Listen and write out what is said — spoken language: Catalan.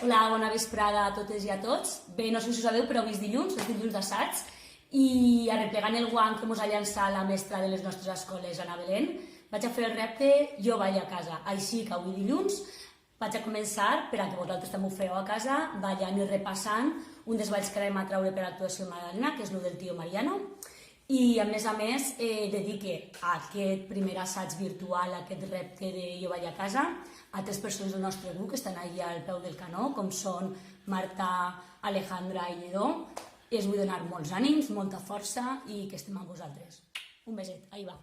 Hola, bona vesprada a totes i a tots. Bé, no sé si ho sabeu, però avui és dilluns d'assaig, i arreplegant el guant que ens ha llançat la mestra de les nostres escoles, Ana Belén, vaig a fer el repte Jo vaig a casa. Així que avui dilluns vaig a començar, per a que vosaltres també ho feu a casa, ballant i repassant un dels balls que anem a treure per l'actuació de Madalena, que és el del tio Mariano, i a més dedique a aquest primer assaig virtual, a aquest repte de Jo vaig a casa, a 3 persones del nostre grup que estan allà al peu del canó, com són Marta, Alejandra i Lledó, i us vull donar molts ànims, molta força i que estem amb vosaltres. Un beset, ahí va.